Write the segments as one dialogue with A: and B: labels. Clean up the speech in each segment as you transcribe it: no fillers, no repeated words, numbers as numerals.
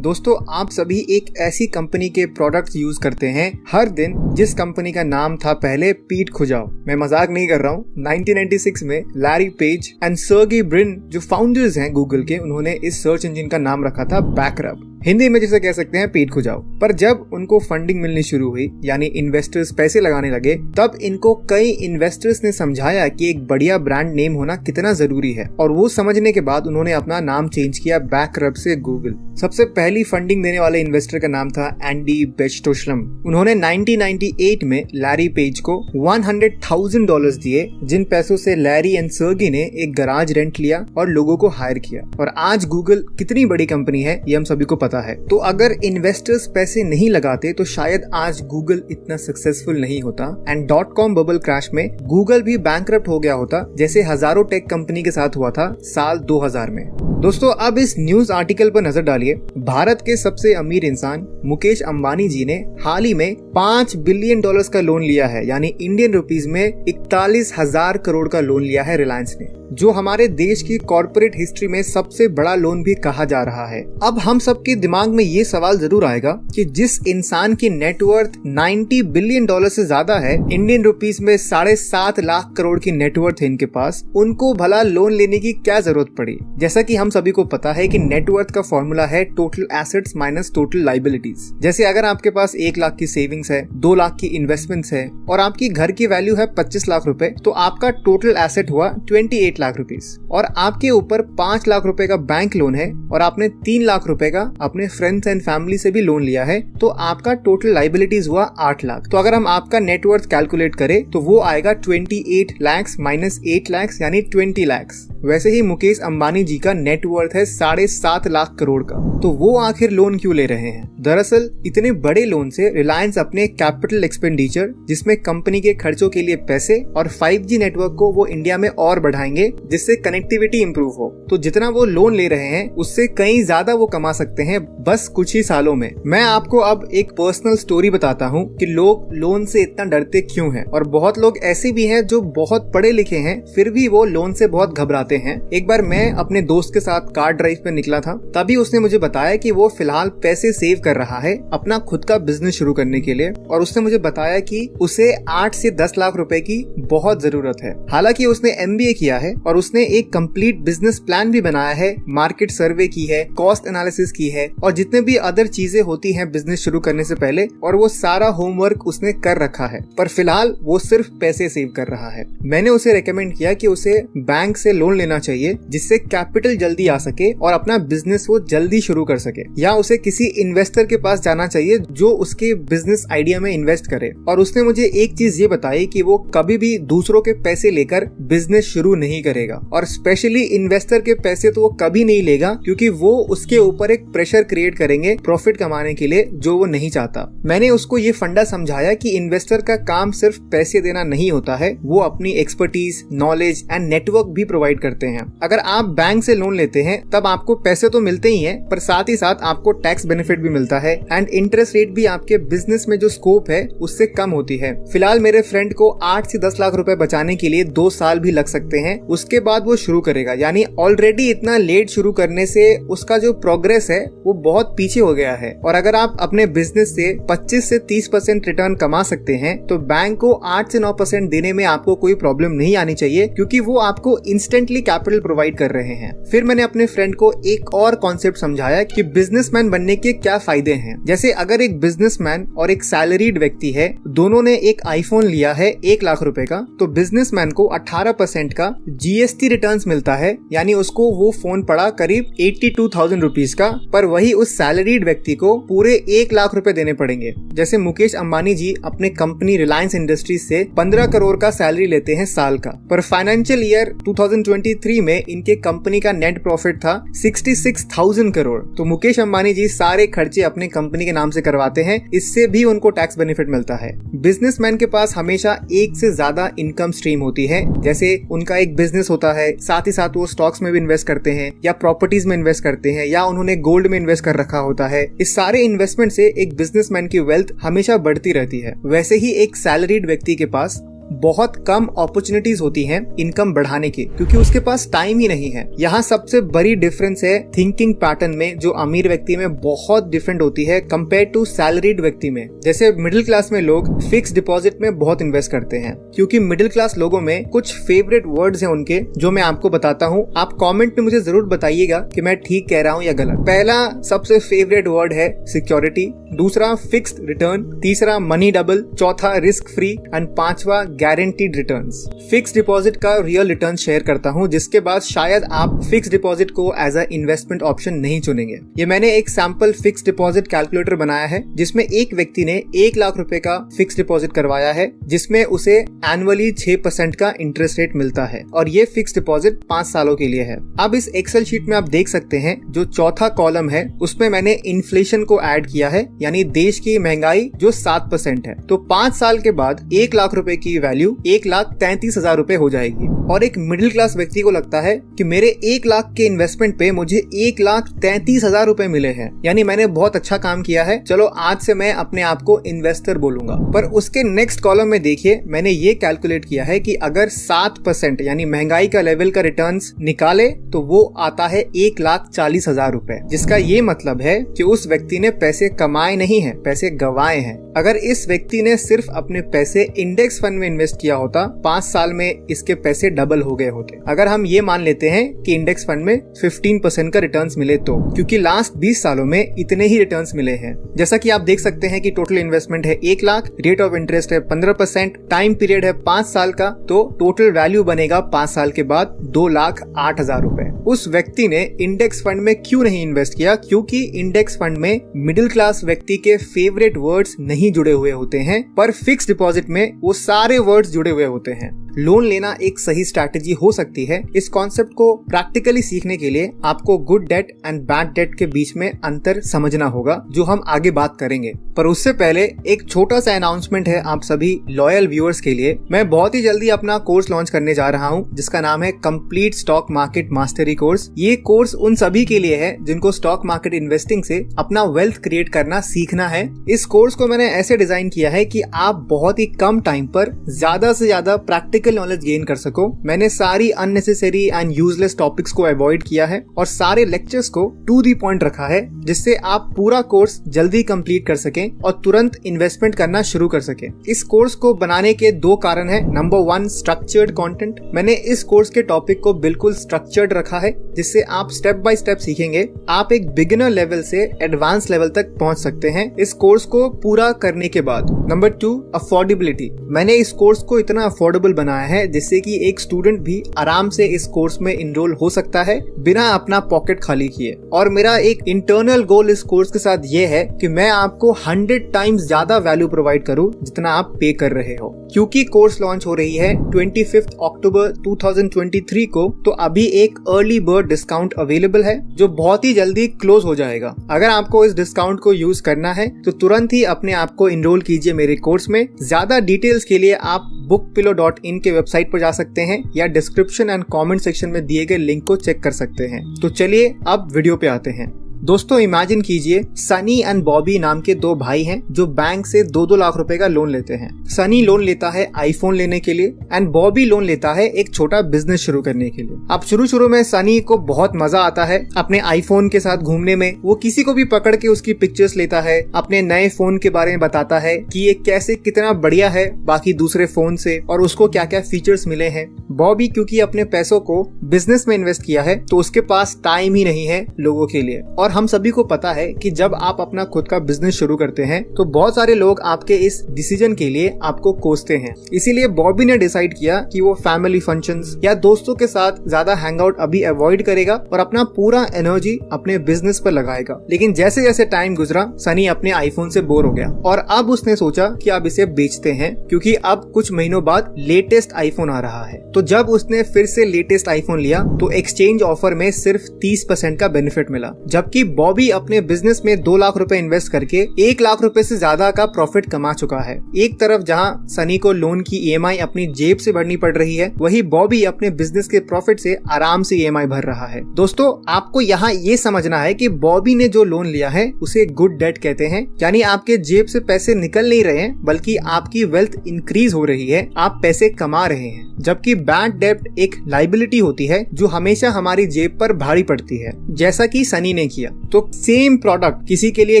A: दोस्तों, आप सभी एक ऐसी कंपनी के प्रोडक्ट्स यूज करते हैं हर दिन जिस कंपनी का नाम था पहले पीट खुजाओ। मैं मजाक नहीं कर रहा हूँ। 1996 में Larry page and Sergey Brin जो फाउंडर्स हैं गूगल के, उन्होंने इस सर्च इंजन का नाम रखा था बैकरब, हिंदी में जिसे कह सकते हैं पीट खुजाओ। पर जब उनको फंडिंग मिलनी शुरू हुई, यानी इन्वेस्टर्स पैसे लगाने लगे, तब इनको कई इन्वेस्टर्स ने समझाया कि एक बढ़िया ब्रांड नेम होना कितना जरूरी है, और वो समझने के बाद उन्होंने अपना नाम चेंज किया बैकरब से गूगल। सबसे पहली फंडिंग देने वाले इन्वेस्टर का नाम था एंडी बेच्टोस्लम। उन्होंने 1998 में लैरी पेज को $100,000 दिए, जिन पैसों से लैरी एंड सर्गेई ने एक गराज रेंट लिया और लोगों को हायर किया। और आज गूगल कितनी बड़ी कंपनी है ये हम सभी को पता है। तो अगर इन्वेस्टर्स पैसे नहीं लगाते तो शायद आज गूगल इतना सक्सेसफुल नहीं होता एंड .com बबल क्रैश में गूगल भी बैंकरप्ट हो गया होता, जैसे हजारों टेक कंपनी के साथ हुआ था साल 2000 में। दोस्तों, अब इस न्यूज आर्टिकल पर नजर डालिए। भारत के सबसे अमीर इंसान मुकेश अंबानी जी ने हाल ही में $5 बिलियन का लोन लिया है, यानी इंडियन रुपीज में 41,000 करोड़ का लोन लिया है रिलायंस ने, जो हमारे देश की कॉर्पोरेट हिस्ट्री में सबसे बड़ा लोन भी कहा जा रहा है। अब हम सबके दिमाग में ये सवाल जरूर आएगा कि जिस इंसान की नेटवर्थ $90 बिलियन से ज्यादा है, इंडियन रुपीज में 7.5 लाख करोड़ की नेटवर्थ है इनके पास, उनको भला लोन लेने की क्या जरूरत पड़ी। जैसा कि हम सभी को पता है कि नेटवर्थ का फॉर्मूला है total assets minus total liabilities. जैसे अगर आपके पास 1 लाख की सेविंग्स है, 2 लाख की इन्वेस्टमेंट्स है और आपकी घर की वैल्यू है 25 लाख रुपए, तो आपका टोटल एसेट हुआ 28 लाख रुपीस। और आपके ऊपर 5 लाख रुपए का बैंक लोन है और आपने 3 लाख रुपए का अपने फ्रेंड्स एंड फैमिली से भी लोन लिया है, तो आपका टोटल लाइबिलिटीज हुआ 8 लाख। तो अगर हम आपका नेटवर्थ कैलकुलेट करें तो वो आएगा 28 लाख माइनस 8 लाख यानी 20 लाख। वैसे ही मुकेश अंबानी जी का नेटवर्थ है 7.5 लाख करोड़ का। तो वो आखिर लोन क्यों ले रहे हैं? दरअसल इतने बड़े लोन से रिलायंस अपने कैपिटल एक्सपेंडिचर, जिसमें कंपनी के खर्चों के लिए पैसे और 5G नेटवर्क को वो इंडिया में और बढ़ाएंगे, जिससे कनेक्टिविटी इंप्रूव हो। तो जितना वो लोन ले रहे हैं उससे कहीं ज्यादा वो कमा सकते हैं बस कुछ ही सालों में। मैं आपको अब एक पर्सनल स्टोरी बताता हूँ कि लोग लोन से इतना डरते क्यों हैं। और बहुत लोग ऐसे भी हैं जो बहुत पढ़े लिखे हैं फिर भी वो लोन से बहुत घबराते हैं। एक बार मैं अपने दोस्त के साथ कार ड्राइव पे निकला था, तभी उसने मुझे बताया कि वो फिलहाल पैसे सेव कर रहा है अपना खुद का बिजनेस शुरू करने के लिए, और उसने मुझे बताया कि उसे 8 से 10 लाख रुपए की बहुत जरूरत है। हालांकि उसने MBA किया है और उसने एक कंप्लीट बिजनेस प्लान भी बनाया है, मार्केट सर्वे की है, कॉस्ट एनालिसिस की है और जितने भी अदर चीजें होती हैं बिजनेस शुरू करने से पहले, और वो सारा होमवर्क उसने कर रखा है। पर फिलहाल वो सिर्फ पैसे सेव कर रहा है। मैंने उसे रेकमेंड किया कि उसे बैंक से लोन लेना चाहिए, जिससे कैपिटल जल्दी आ सके और अपना बिजनेस वो जल्दी शुरू कर सके, या उसे किसी इन्वेस्टर के पास जाना चाहिए जो उसके बिजनेस आइडिया में इन्वेस्ट करे। और उसने मुझे एक चीज ये बताई कि वो कभी भी दूसरों के पैसे लेकर बिजनेस शुरू नहीं करेगा, और स्पेशली इन्वेस्टर के पैसे तो वो कभी नहीं लेगा, क्योंकि वो उसके ऊपर एक प्रेशर क्रिएट करेंगे प्रॉफिट कमाने के लिए, जो वो नहीं चाहता। मैंने उसको ये फंडा समझाया कि इन्वेस्टर का काम सिर्फ पैसे देना नहीं होता है, वो अपनी एक्सपर्टीज, नॉलेज एंड नेटवर्क भी प्रोवाइड करते हैं। अगर आप बैंक से लोन लेते हैं तब आपको पैसे तो मिलते ही हैं, पर साथ ही साथ आपको टैक्स बेनिफिट भी मिलता है एंड इंटरेस्ट रेट भी आपके बिजनेस में जो स्कोप है उससे कम होती है। फिलहाल मेरे फ्रेंड को 8 से 10 लाख रुपए बचाने के लिए 2 साल भी लग सकते हैं, उसके बाद वो शुरू करेगा। यानी ऑलरेडी इतना लेट शुरू करने से उसका जो प्रोग्रेस है वो बहुत पीछे हो गया है। और अगर आप अपने बिजनेस से 25 से 30% रिटर्न कमा सकते हैं तो बैंक को 8 से 9% देने में आपको कोई प्रॉब्लम नहीं आनी चाहिए, क्योंकि वो आपको इंस्टेंटली कैपिटल प्रोवाइड कर रहे हैं। फिर मैंने अपने फ्रेंड को एक और कॉन्सेप्ट समझाया कि बिजनेसमैन बनने के क्या फायदे हैं। जैसे अगर एक बिजनेसमैन और एक सैलरीड व्यक्ति है, दोनों ने एक आईफोन लिया है 1 लाख रुपए का, तो बिजनेसमैन को 18% का GST रिटर्न्स मिलता है, यानी उसको वो फोन पड़ा करीब 82,000 रुपीज का, पर वही उस सैलरीड व्यक्ति को पूरे 1 लाख रुपए देने पड़ेंगे। जैसे मुकेश अंबानी जी अपने कंपनी रिलायंस इंडस्ट्रीज से 15 करोड़ का सैलरी लेते हैं साल का, पर फाइनेंशियल ईयर 2023 में इनके कंपनी का नेट प्रॉफिट था 66,000 करोड़। तो मुकेश अंबानी जी सारे खर्चे अपने कंपनी के नाम से करवाते हैं, इससे भी उनको टैक्स बेनिफिट मिलता है। बिजनेसमैन के पास हमेशा एक से ज्यादा इनकम स्ट्रीम होती है, जैसे उनका एक बिजनेस होता है, साथ ही साथ वो स्टॉक्स में भी इन्वेस्ट करते हैं या प्रॉपर्टीज में इन्वेस्ट करते हैं या उन्होंने गोल्ड में इन्वेस्ट कर रखा होता है। इस सारे इन्वेस्टमेंट से एक बिजनेसमैन की वेल्थ हमेशा बढ़ती रहती है। वैसे ही एक सैलरीड व्यक्ति के पास बहुत कम अपॉर्चुनिटीज होती हैं इनकम बढ़ाने की, क्योंकि उसके पास टाइम ही नहीं है। यहाँ सबसे बड़ी डिफरेंस है थिंकिंग पैटर्न में, जो अमीर व्यक्ति में बहुत डिफरेंट होती है कंपेयर टू सैलरीड व्यक्ति में। जैसे मिडिल क्लास में लोग फिक्स डिपॉजिट में बहुत इन्वेस्ट करते हैं, क्योंकि मिडिल क्लास लोगों में कुछ फेवरेट वर्ड्स हैं उनके, जो मैं आपको बताता हूँ। आप कमेंट में मुझे जरूर बताइएगा कि मैं ठीक कह रहा हूँ या गलत। पहला सबसे फेवरेट वर्ड है सिक्योरिटी, दूसरा फिक्स्ड रिटर्न, तीसरा मनी डबल, चौथा रिस्क फ्री एंड पांचवा गारंटीड रिटर्न्स। फिक्स्ड डिपॉजिट का रियल रिटर्न शेयर करता हूँ, जिसके बाद शायद आप फिक्स्ड डिपॉजिट को एज अ इन्वेस्टमेंट ऑप्शन नहीं चुनेंगे। ये मैंने एक सैंपल फिक्स्ड डिपॉजिट कैलकुलेटर बनाया है, जिसमें एक व्यक्ति ने 1 लाख रुपए का फिक्स्ड डिपॉजिट करवाया है, जिसमें उसे एनुअली 6% का इंटरेस्ट रेट मिलता है, और ये फिक्स्ड डिपॉजिट 5 सालों के लिए है। अब इस एक्सेल शीट में आप देख सकते हैं, जो चौथा कॉलम है उसमें मैंने इन्फ्लेशन को ऐड किया है, यानी देश की महंगाई जो 7% है। तो 5 साल के बाद 1 लाख रुपए की वैल्यू 1,33,000 रुपए हो जाएगी। और एक मिडिल क्लास व्यक्ति को लगता है कि मेरे 1 लाख के इन्वेस्टमेंट पे मुझे 1,33,000 रुपए मिले हैं, यानी मैंने बहुत अच्छा काम किया है, चलो आज से मैं अपने आप को इन्वेस्टर बोलूंगा। पर उसके नेक्स्ट कॉलम में देखिए, मैंने ये कैलकुलेट किया है कि अगर 7% यानी महंगाई का लेवल का रिटर्न्स निकाले तो वो आता है 1,40,000 रुपए, जिसका ये मतलब है कि उस व्यक्ति ने पैसे कमाए नहीं है, पैसे गवाए हैं। अगर इस व्यक्ति ने सिर्फ अपने पैसे इंडेक्स फंड में इन्वेस्ट किया होता, 5 साल में इसके पैसे डबल हो गए होते। अगर हम ये मान लेते हैं कि इंडेक्स फंड में 15% का रिटर्न्स मिले तो, क्योंकि लास्ट 20 सालों में इतने ही रिटर्न्स मिले हैं। जैसा कि आप देख सकते हैं कि टोटल इन्वेस्टमेंट है 1 लाख, रेट ऑफ इंटरेस्ट है 15%, टाइम पीरियड है 5 साल का, तो टोटल वैल्यू बनेगा 5 साल के बाद 2,08,000 रुपए। उस व्यक्ति ने इंडेक्स फंड में क्यों नहीं इन्वेस्ट किया? क्योंकि इंडेक्स फंड में मिडिल क्लास व्यक्ति के फेवरेट वर्ड्स नहीं जुड़े हुए होते हैं, पर फिक्स डिपॉजिट में वो सारे वर्ड्स जुड़े हुए होते हैं। लोन लेना एक सही स्ट्रैटेजी हो सकती है। इस कॉन्सेप्ट को प्रैक्टिकली सीखने के लिए आपको good debt and bad debt के बीच में अंतर समझना होगा, जो हम आगे बात करेंगे। पर उससे पहले एक छोटा सा अनाउंसमेंट है आप सभी लॉयल व्यूअर्स के लिए। मैं बहुत ही जल्दी अपना कोर्स लॉन्च करने जा रहा हूँ, जिसका नाम है complete stock market mastery course. ये कोर्स उन सभी के लिए है जिनको स्टॉक मार्केट इन्वेस्टिंग से अपना वेल्थ क्रिएट करना सीखना है। इस कोर्स को मैंने ऐसे डिजाइन किया है कि आप बहुत ही कम टाइम पर ज्यादा से ज्यादा प्रैक्टिकल नॉलेज गेन कर सको। मैंने सारी अननेसेसरी एंड यूजलेस टॉपिक्स को अवॉइड किया है और सारे लेक्चर्स को टू द पॉइंट रखा है, जिससे आप पूरा कोर्स जल्दी कंप्लीट कर सकें और तुरंत इन्वेस्टमेंट करना शुरू कर सकें। इस कोर्स को बनाने के 2 कारण है। Number 1, structured content. मैंने इस कोर्स के टॉपिक को बिल्कुल स्ट्रक्चर्ड रखा है, जिससे आप स्टेप बाय स्टेप सीखेंगे। आप एक बिगिनर लेवल से एडवांस लेवल तक पहुंच सकते हैं इस कोर्स को पूरा करने के बाद। Number 2, affordability. मैंने इस कोर्स को इतना अफोर्डेबल बनाया है जिससे कि एक स्टूडेंट भी आराम से इस कोर्स में इनरोल हो सकता है बिना अपना पॉकेट खाली किए। और मेरा एक इंटरनल गोल इस कोर्स के साथ ये है कि मैं आपको 100 टाइम्स ज्यादा वैल्यू प्रोवाइड करूं जितना आप पे कर रहे हो। क्योंकि कोर्स लॉन्च हो रही है 25 अक्टूबर 2023 को, तो अभी एक अर्ली बर्ड डिस्काउंट अवेलेबल है जो बहुत ही जल्दी क्लोज हो जाएगा। अगर आपको इस डिस्काउंट को यूज करना है तो तुरंत ही अपने आप को इनरोल कीजिए मेरे कोर्स में। ज्यादा डिटेल्स के लिए आप bookpillow.in के वेबसाइट पर जा सकते हैं या डिस्क्रिप्शन एंड कमेंट सेक्शन में दिए गए लिंक को चेक कर सकते हैं। तो चलिए अब वीडियो पे आते हैं। दोस्तों इमेजिन कीजिए, सनी एंड बॉबी नाम के 2 भाई हैं जो बैंक से 2-2 लाख रुपए का लोन लेते हैं। सनी लोन लेता है आईफोन लेने के लिए एंड बॉबी लोन लेता है एक छोटा बिजनेस शुरू करने के लिए। अब शुरू में सनी को बहुत मजा आता है अपने आईफोन के साथ घूमने में। वो किसी को भी पकड़ के उसकी पिक्चर्स लेता है, अपने नए फोन के बारे में बताता है कि ये कैसे कितना बढ़िया है बाकी दूसरे फोन से और उसको क्या क्या फीचर्स मिले हैं। बॉबी क्योंकि अपने पैसों को बिजनेस में इन्वेस्ट किया है तो उसके पास टाइम ही नहीं है लोगों के लिए। और हम सभी को पता है कि जब आप अपना खुद का बिजनेस शुरू करते हैं तो बहुत सारे लोग आपके इस डिसीजन के लिए आपको कोसते हैं। इसीलिए बॉबी ने डिसाइड किया कि वो फैमिली फंक्शंस या दोस्तों के साथ ज्यादा हैंगआउट अभी अवॉइड करेगा और अपना पूरा एनर्जी अपने बिजनेस पर लगाएगा। लेकिन जैसे जैसे टाइम गुजरा, सनी अपने आईफोन से बोर हो गया और अब उसने सोचा कि अब इसे बेचते हैं, क्योंकि अब कुछ महीनों बाद लेटेस्ट आईफोन आ रहा है। तो जब उसने फिर से लेटेस्ट आईफोन लिया तो एक्सचेंज ऑफर में सिर्फ 30% का बेनिफिट मिला, जबकि क्योंकि बॉबी अपने बिजनेस में 2 लाख रुपए इन्वेस्ट करके 1 लाख रुपए से ज्यादा का प्रॉफिट कमा चुका है। एक तरफ जहां सनी को लोन की ईएमआई अपनी जेब से भरनी पड़ रही है, वही बॉबी अपने बिजनेस के प्रॉफिट से आराम से ईएमआई भर रहा है। दोस्तों, आपको यहाँ ये समझना है कि बॉबी ने जो लोन लिया है उसे गुड डेट कहते हैं, यानी आपके जेब से पैसे निकल नहीं रहे हैं बल्कि आपकी वेल्थ इंक्रीज हो रही है, आप पैसे कमा रहे हैं। जबकि बैड डेब्ट एक लाइबिलिटी होती है जो हमेशा हमारी जेब पर भारी पड़ती है, जैसा कि सनी ने किया। तो सेम प्रोडक्ट किसी के लिए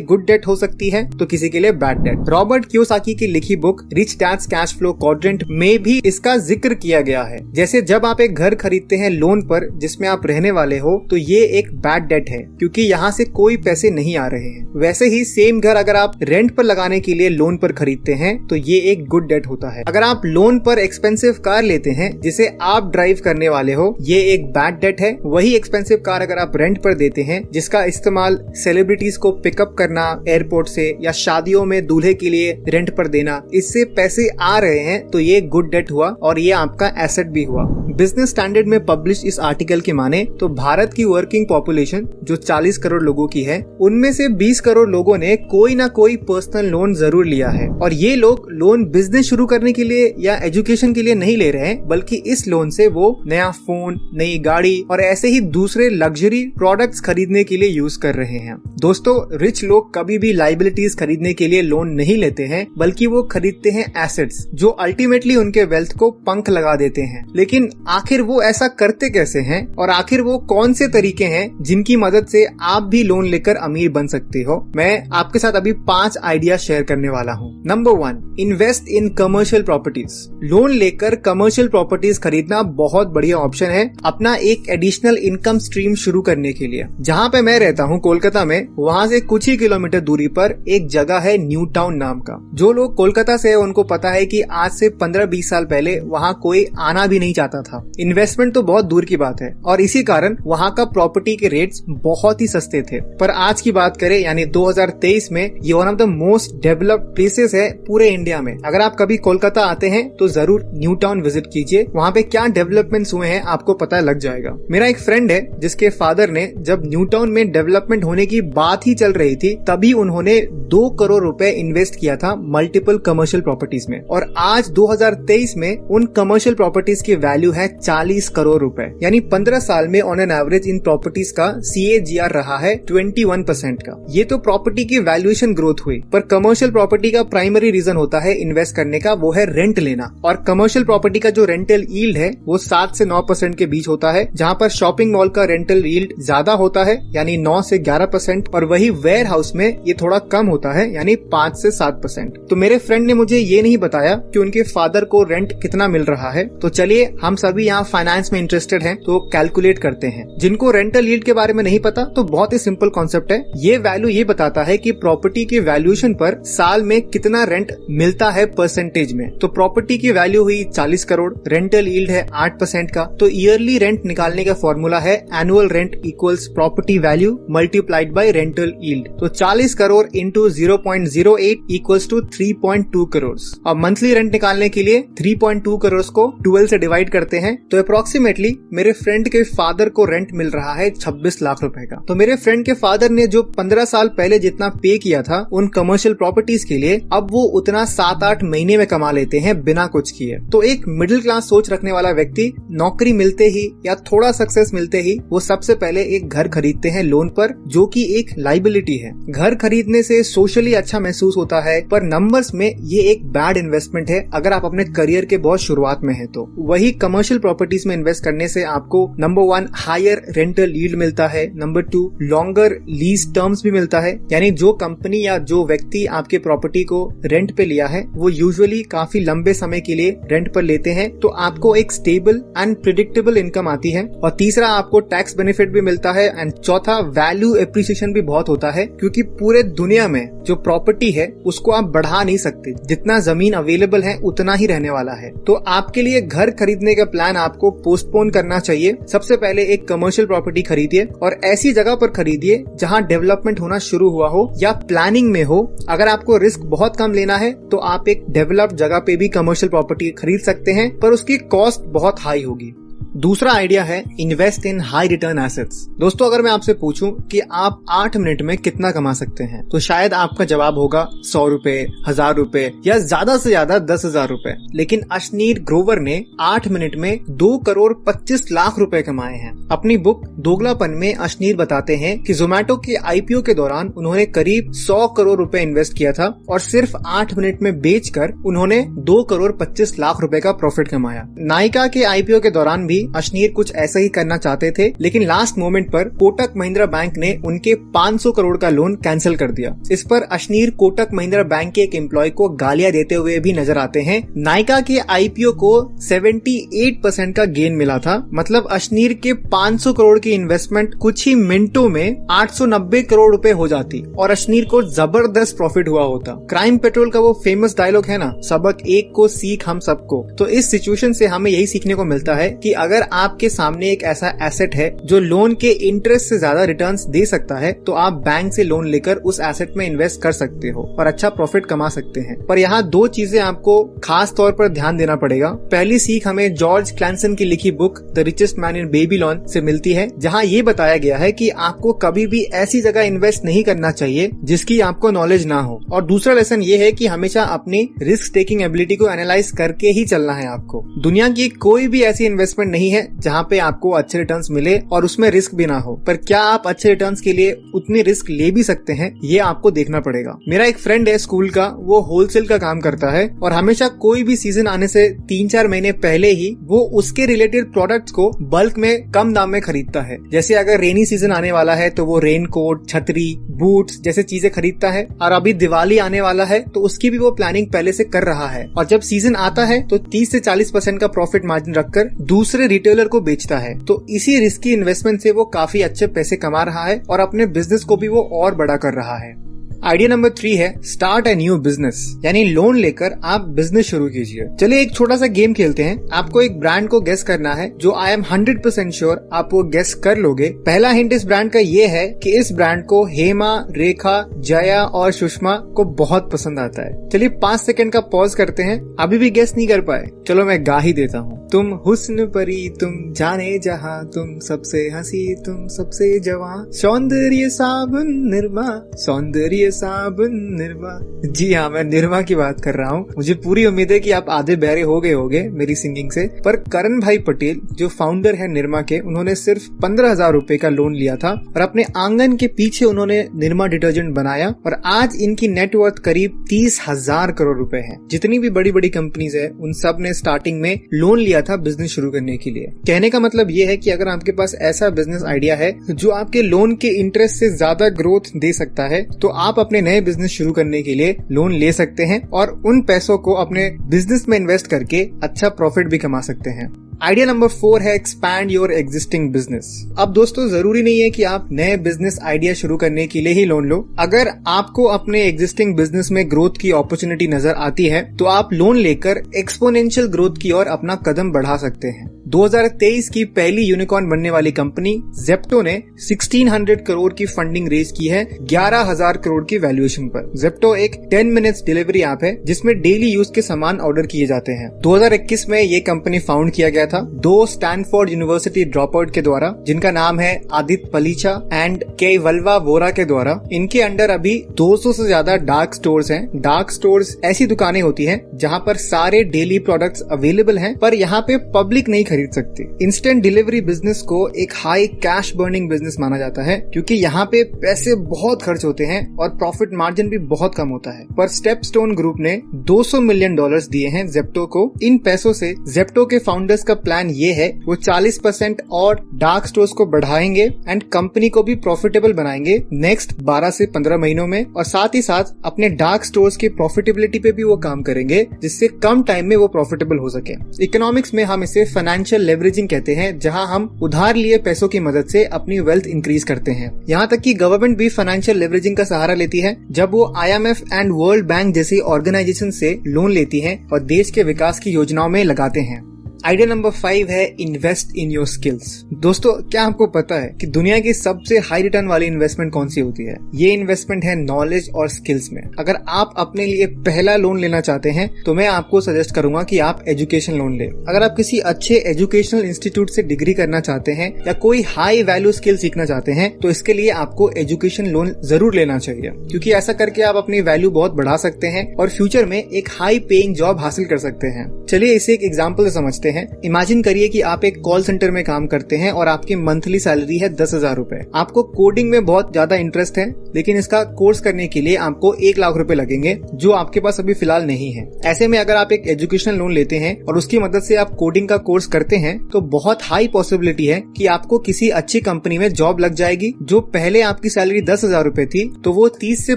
A: गुड डेट हो सकती है तो किसी के लिए बैड डेट। रॉबर्ट कियोसाकी की लिखी book rich dad's cash flow quadrant में भी इसका जिक्र किया गया है। जैसे जब आप एक घर खरीदते हैं लोन पर जिसमें आप रहने वाले हो, तो ये एक बैड डेट है क्योंकि यहाँ से कोई पैसे नहीं आ रहे हैं। वैसे ही सेम घर अगर आप रेंट पर लगाने के लिए लोन पर खरीदते हैं तो ये एक गुड डेट होता है। अगर आप लोन पर एक्सपेंसिव कार लेते हैं जिसे आप ड्राइव करने वाले हो, ये एक बैड डेट है। वही एक्सपेंसिव कार अगर आप रेंट पर देते हैं जिसका इस्तेमाल सेलिब्रिटीज को पिकअप करना एयरपोर्ट से या शादियों में दूल्हे के लिए रेंट पर देना, इससे पैसे आ रहे हैं तो ये गुड डेट हुआ और ये आपका एसेट भी हुआ। बिजनेस स्टैंडर्ड में पब्लिश इस आर्टिकल की माने तो भारत की वर्किंग पॉपुलेशन जो 40 करोड़ लोगों की है, उनमें से 20 करोड़ लोगों ने कोई ना कोई पर्सनल लोन जरूर लिया है। और ये लोग लोन बिजनेस शुरू करने के लिए या एजुकेशन के लिए नहीं ले रहे हैं, बल्कि इस लोन से वो नया फोन, नई गाड़ी और ऐसे ही दूसरे लग्जरी प्रोडक्ट्स खरीदने के लिए यूज कर रहे हैं। दोस्तों, रिच लोग कभी भी लाइबिलिटीज खरीदने के लिए लोन नहीं लेते हैं, बल्कि वो खरीदते हैं एसेट्स जो अल्टीमेटली उनके वेल्थ को पंख लगा देते हैं। लेकिन आखिर वो ऐसा करते कैसे हैं और आखिर वो कौन से तरीके हैं जिनकी मदद से आप भी लोन लेकर अमीर बन सकते हो, मैं आपके साथ अभी 5 आइडिया शेयर करने वाला हूँ। Number 1, invest in commercial properties. Loan लेकर कमर्शियल प्रॉपर्टीज खरीदना बहुत बढ़िया ऑप्शन है अपना एक एडिशनल इनकम स्ट्रीम शुरू करने के लिए। जहाँ पे मैं रहता हूँ कोलकाता में, वहाँ से कुछ ही किलोमीटर दूरी पर एक जगह है न्यू टाउन नाम का। जो लोग कोलकाता से है उनको पता है कि आज से 15-20 साल पहले वहाँ कोई आना भी नहीं चाहता था। इन्वेस्टमेंट तो बहुत दूर की बात है और इसी कारण वहाँ का प्रॉपर्टी के रेट्स बहुत ही सस्ते थे। पर आज की बात करें यानी 2023 में ये one of the most developed places है पूरे इंडिया में। अगर आप कभी कोलकाता आते हैं तो जरूर न्यू टाउन विजिट कीजिए, वहाँ पे क्या डेवलपमेंट्स हुए हैं आपको पता लग जाएगा। मेरा एक फ्रेंड है जिसके फादर ने जब न्यू टाउन में डेवलपमेंट होने की बात ही चल रही थी, तभी उन्होंने 2 करोड़ रुपए इन्वेस्ट किया था मल्टीपल कमर्शियल प्रॉपर्टीज में। और आज 2023 में उन कमर्शियल प्रॉपर्टीज की वैल्यू है 40 करोड़ रुपए, यानी 15 साल में on an average in properties का CAGR रहा है 21% का। ये तो प्रॉपर्टी की वैल्यूएशन ग्रोथ हुई, पर कमर्शियल प्रॉपर्टी का प्राइमरी रीजन होता है इन्वेस्ट करने का, वो है रेंट लेना। और कमर्शियल प्रॉपर्टी का जो रेंटल यील्ड है वो 7 से 9% के बीच होता है, जहाँ पर शॉपिंग मॉल का रेंटल यील्ड ज्यादा होता है यानी 9 से 11%, और वही वेयर हाउस में ये थोड़ा कम होता है यानी 5 से 7%। तो मेरे फ्रेंड ने मुझे ये नहीं बताया कि उनके फादर को रेंट कितना मिल रहा है। तो चलिए, हम सभी यहाँ फाइनेंस में इंटरेस्टेड हैं तो कैलकुलेट करते हैं। जिनको रेंटल यील्ड के बारे में नहीं पता तो बहुत ही सिंपल कॉन्सेप्ट है। ये वैल्यू ये बताता है कि प्रॉपर्टी की वैल्यूएशन पर साल में कितना रेंट मिलता है परसेंटेज में। तो प्रॉपर्टी की वैल्यू हुई 40 करोड़, रेंटल यील्ड है 8% का, तो ईयरली रेंट निकालने का फॉर्मूला है annual rent equals property value multiplied by rental yield. तो 40 crore into 0.08 equals to 3.2 crore. और मंथली रेंट निकालने के लिए 3.2 करोड़ को 12 से डिवाइड करते हैं तो अप्रोक्सीमेटली मेरे फ्रेंड के फादर को रेंट मिल रहा है 26 लाख रुपए का। तो मेरे फ्रेंड के फादर ने जो 15 साल पहले जितना पे किया था उन कमर्शियल प्रॉपर्टीज के लिए, अब वो उतना 7-8 महीने में कमा लेते हैं बिना कुछ किए। तो एक मिडिल क्लास सोच रखने वाला व्यक्ति नौकरी मिलते ही या थोड़ा सक्सेस मिलते ही वो सबसे पहले एक घर खरीदते हैं लोन पर, जो कि एक लाइबिलिटी है। घर खरीदने से सोशली अच्छा महसूस होता है, पर नंबर्स में ये एक बैड इन्वेस्टमेंट है अगर आप अपने करियर के बहुत शुरुआत में है। तो वही कमर्शियल प्रॉपर्टीज में इन्वेस्ट करने से आपको नंबर 1 हायर रेंटल यील्ड मिलता है, नंबर 2 लॉन्गर लीज टर्म्स भी मिलता है, यानी जो कंपनी या जो व्यक्ति आपके प्रॉपर्टी को रेंट पे लिया है वो यूजुअली काफी लंबे समय के लिए रेंट पर लेते हैं, तो आपको एक स्टेबल एंड प्रिडिक्टेबल इनकम आती है। और तीसरा, आपको टैक्स बेनिफिट भी मिलता है। एंड चौथा, वैल्यू एप्रिसिएशन भी बहुत होता है, क्योंकि पूरे दुनिया में जो प्रॉपर्टी है उसको आप बढ़ा नहीं सकते, जितना जमीन अवेलेबल है उतना ही रहने वाला है। तो आपके लिए घर खरीदने का प्लान आपको पोस्टपोन करना चाहिए। सबसे पहले एक कमर्शियल प्रॉपर्टी खरीदिए और ऐसी जगह पर खरीदिए जहां डेवलपमेंट होना शुरू हुआ हो या प्लानिंग में हो। अगर आपको रिस्क बहुत कम लेना है तो आप एक डेवलप्ड जगह पे भी कमर्शियल प्रॉपर्टी खरीद सकते हैं, पर उसकी कॉस्ट बहुत हाई होगी। दूसरा आइडिया है invest in high return assets. दोस्तों अगर मैं आपसे पूछूं कि आप 8 मिनट में कितना कमा सकते हैं तो शायद आपका जवाब होगा 100 रुपए, 1000 रुपए या ज्यादा से ज्यादा 10,000 रुपए। लेकिन अशनीर ग्रोवर ने 8 मिनट में 2 करोड़ 25 लाख रुपए कमाए हैं। अपनी बुक दोगलापन में अशनीर बताते हैं कि जोमेटो के आईपीओ के दौरान उन्होंने करीब 100 करोड़ रुपए इन्वेस्ट किया था और सिर्फ 8 मिनट में बेचकर उन्होंने 2 करोड़ 25 लाख रुपए का प्रॉफिट कमाया। नायका के आईपीओ के दौरान भी अशनीर कुछ ऐसा ही करना चाहते थे, लेकिन लास्ट मोमेंट पर कोटक महिंद्रा बैंक ने उनके 500 करोड़ का लोन कैंसिल कर दिया। इस पर अशनीर कोटक महिंद्रा बैंक के एक एम्प्लॉय को गालियां देते हुए भी नजर आते हैं। नायका के आईपीओ को 78% का गेन मिला था, मतलब अशनीर के 500 करोड़ की इन्वेस्टमेंट कुछ ही मिनटों में 890 करोड़ रुपए हो जाती और अशनीर को जबरदस्त प्रॉफिट हुआ होता। क्राइम पेट्रोल का वो फेमस डायलॉग है ना, सबक एक को सीख हम सबको। तो इस सिचुएशन से हमें यही सीखने को मिलता है कि अगर आपके सामने एक ऐसा एसेट है जो लोन के इंटरेस्ट से ज्यादा रिटर्न्स दे सकता है तो आप बैंक से लोन लेकर उस एसेट में इन्वेस्ट कर सकते हो और अच्छा प्रॉफिट कमा सकते हैं। पर यहाँ 2 चीजें आपको खास तौर पर ध्यान देना पड़ेगा। पहली सीख हमें जॉर्ज क्लैंसन की लिखी book the richest man in Babylon से मिलती है, जहाँ ये बताया गया है कि आपको कभी भी ऐसी जगह इन्वेस्ट नहीं करना चाहिए जिसकी आपको नॉलेज ना हो। और दूसरा लेसन ये है कि हमेशा अपनी रिस्क टेकिंग एबिलिटी को एनालाइज करके ही चलना है आपको। दुनिया की कोई भी ऐसी इन्वेस्टमेंट नहीं है जहाँ पे आपको अच्छे रिटर्न्स मिले और उसमें रिस्क भी ना हो, पर क्या आप अच्छे रिटर्न्स के लिए उतनी रिस्क ले भी सकते हैं, ये आपको देखना पड़ेगा। मेरा एक फ्रेंड है स्कूल का, वो होलसेल का काम करता है और हमेशा कोई भी सीजन आने से 3-4 महीने पहले ही वो उसके रिलेटेड प्रोडक्ट्स को बल्क में कम दाम में खरीदता है। जैसे अगर रेनी सीजन आने वाला है तो वो रेन कोट, छतरी, बूट्स जैसे चीजें खरीदता है, और अभी दिवाली आने वाला है तो उसकी भी वो प्लानिंग पहले से कर रहा है। और जब सीजन आता है तो 30 से 40% का प्रॉफिट मार्जिन रखकर दूसरे रिटेलर को बेचता है। तो इसी रिस्की इन्वेस्टमेंट से वो काफी अच्छे पैसे कमा रहा है और अपने बिजनेस को भी वो और बड़ा कर रहा है। आइडिया नंबर 3 है स्टार्ट ए न्यू बिजनेस, यानी लोन लेकर आप बिजनेस शुरू कीजिए। चलिए एक छोटा सा गेम खेलते हैं। आपको एक ब्रांड को गेस करना है जो आई एम 100% श्योर आप वो गेस कर लोगे। पहला हिंट इस ब्रांड का ये है कि इस ब्रांड को हेमा, रेखा, जया और सुषमा को बहुत पसंद आता है। चलिए 5 सेकंड का पॉज करते हैं। अभी भी गेस नहीं कर पाए? चलो मैं गा ही देता हूँ। तुम हुस्न परी, तुम जाने जहाँ, तुम सबसे हंसी, तुम सबसे जवां, सौंदर्य साबुन निरमा, सौंदर्य साबुन निर्मा। जी हाँ, मैं निर्मा की बात कर रहा हूँ। मुझे पूरी उम्मीद है कि आप आधे बहरे हो गए होंगे मेरी सिंगिंग से। पर करण भाई पटेल जो फाउंडर है निर्मा के, उन्होंने सिर्फ 15,000 रुपए का लोन लिया था और अपने आंगन के पीछे उन्होंने निर्मा डिटर्जेंट बनाया और आज इनकी नेटवर्थ करीब 30,000 करोड़ रुपए है। जितनी भी बड़ी बड़ी कंपनीज है उन सब ने स्टार्टिंग में लोन लिया था बिजनेस शुरू करने के लिए। कहने का मतलब ये है कि अगर आपके पास ऐसा बिजनेस आइडिया है जो आपके लोन के इंटरेस्ट से ज्यादा ग्रोथ दे सकता है तो आप अपने नए बिजनेस शुरू करने के लिए लोन ले सकते हैं और उन पैसों को अपने बिजनेस में इन्वेस्ट करके अच्छा प्रॉफिट भी कमा सकते हैं। आइडिया नंबर 4 है एक्सपैंड योर एग्जिस्टिंग बिजनेस। अब दोस्तों जरूरी नहीं है कि आप नए बिजनेस आइडिया शुरू करने के लिए ही लोन लो। अगर आपको अपने एग्जिस्टिंग बिजनेस में ग्रोथ की अपॉर्चुनिटी नजर आती है तो आप लोन लेकर एक्सपोनेंशियल ग्रोथ की ओर अपना कदम बढ़ा सकते हैं। 2023 की पहली यूनिकॉर्न बनने वाली कंपनी जेप्टो ने 1600 करोड़ की फंडिंग रेज की है 11,000 करोड़ की वैल्यूएशन पर। जेप्टो एक 10 मिनट्स डिलीवरी ऐप है जिसमें डेली यूज के सामान ऑर्डर किए जाते हैं। 2021 में ये कंपनी फाउंड किया गया था 2 स्टैनफोर्ड यूनिवर्सिटी ड्रॉपआउट के द्वारा, जिनका नाम है आदित्य पलीचा एंड केवल्वा वोरा के द्वारा। इनके अंडर अभी 200 से ज्यादा डार्क स्टोर्स हैं। डार्क स्टोर्स ऐसी दुकानें होती हैं जहां पर सारे डेली प्रोडक्ट्स अवेलेबल हैं पर यहाँ पे पब्लिक नहीं खरीद सकती। इंस्टेंट डिलीवरी बिजनेस को एक हाई कैश बर्निंग बिजनेस माना जाता है क्योंकि यहाँ पे पैसे बहुत खर्च होते हैं और प्रॉफिट मार्जिन भी बहुत कम होता है। पर स्टेपस्टोन ग्रुप ने $200 मिलियन दिए हैं जेप्टो को। इन पैसों से जेप्टो के फाउंडर्स का प्लान ये है वो 40% और डार्क स्टोर्स को बढ़ाएंगे एंड कंपनी को भी प्रॉफिटेबल बनाएंगे नेक्स्ट 12 से 15 महीनों में, और साथ ही साथ अपने डार्क स्टोर्स की प्रॉफिटेबिलिटी पे भी वो काम करेंगे जिससे कम टाइम में वो प्रॉफिटेबल हो सके। इकोनॉमिक्स में हम इसे फाइनेंशियल लेवरेजिंग कहते हैं, जहां हम उधार लिए पैसों की मदद से अपनी वेल्थ इंक्रीज करते हैं। यहाँ तक कि गवर्नमेंट भी फाइनेंशियल लेवरेजिंग का सहारा लेती है जब वो IMF एंड वर्ल्ड बैंक जैसी ऑर्गेनाइजेशन से लोन लेती है और देश के विकास की योजनाओं में लगाते हैं। आइडिया नंबर 5 है इन्वेस्ट इन योर स्किल्स। दोस्तों, क्या आपको पता है कि दुनिया की सबसे हाई रिटर्न वाली इन्वेस्टमेंट कौन सी होती है? ये इन्वेस्टमेंट है नॉलेज और स्किल्स में। अगर आप अपने लिए पहला लोन लेना चाहते हैं तो मैं आपको सजेस्ट करूंगा कि आप एजुकेशन लोन ले। अगर आप किसी अच्छे एजुकेशनल इंस्टीट्यूट से डिग्री करना चाहते हैं या कोई हाई वैल्यू स्किल सीखना चाहते हैं तो इसके लिए आपको एजुकेशन लोन जरूर लेना चाहिए, क्योंकि ऐसा करके आप अपनी वैल्यू बहुत बढ़ा सकते हैं और फ्यूचर में एक हाई पेइंग जॉब हासिल कर सकते हैं। चलिए इसे एक एग्जांपल से समझते हैं। इमेजिन करिए कि आप एक कॉल सेंटर में काम करते हैं और आपकी मंथली सैलरी है 10,000 रुपए। आपको कोडिंग में बहुत ज्यादा इंटरेस्ट है, लेकिन इसका कोर्स करने के लिए आपको 1 लाख रुपए लगेंगे, जो आपके पास अभी फिलहाल नहीं है। ऐसे में अगर आप एक एजुकेशन लोन लेते हैं और उसकी मदद से आप कोडिंग का कोर्स करते हैं तो बहुत हाई पॉसिबिलिटी है कि आपको किसी अच्छी कंपनी में जॉब लग जाएगी। जो पहले आपकी सैलरी 10,000 रुपए थी तो वो 30 से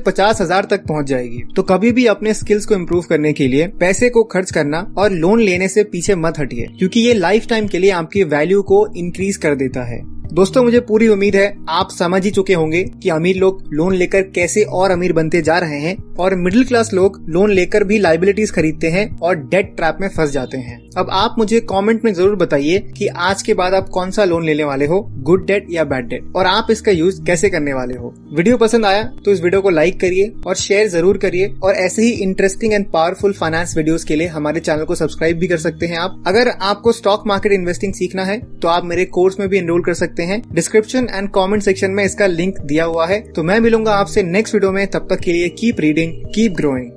A: 50,000 तक पहुंच जाएगी। तो कभी भी अपने स्किल्स को इम्प्रूव करने के लिए पैसे को खर्च करना और लोन लेने से पीछे मत हटिए, क्योंकि ये लाइफ टाइम के लिए आपकी वैल्यू को इंक्रीज कर देता है। दोस्तों, मुझे पूरी उम्मीद है आप समझ ही चुके होंगे कि अमीर लोग लोन लेकर कैसे और अमीर बनते जा रहे हैं और मिडिल क्लास लोग लोन लेकर भी लायबिलिटीज खरीदते हैं और डेट ट्रैप में फंस जाते हैं। अब आप मुझे कमेंट में जरूर बताइए कि आज के बाद आप कौन सा लोन लेने वाले हो, गुड डेट या बैड डेट, और आप इसका यूज कैसे करने वाले हो। वीडियो पसंद आया तो इस वीडियो को लाइक करिए और शेयर जरूर करिए, और ऐसे ही interesting and powerful finance videos के लिए हमारे चैनल को सब्सक्राइब भी कर सकते हैं आप। अगर आपको स्टॉक मार्केट इन्वेस्टिंग सीखना है तो आप मेरे कोर्स में भी एनरोल कर सकते हैं। डिस्क्रिप्शन एंड कमेंट सेक्शन में इसका लिंक दिया हुआ है। तो मैं मिलूंगा आपसे नेक्स्ट वीडियो में। तब तक के लिए कीप रीडिंग, कीप ग्रोइंग।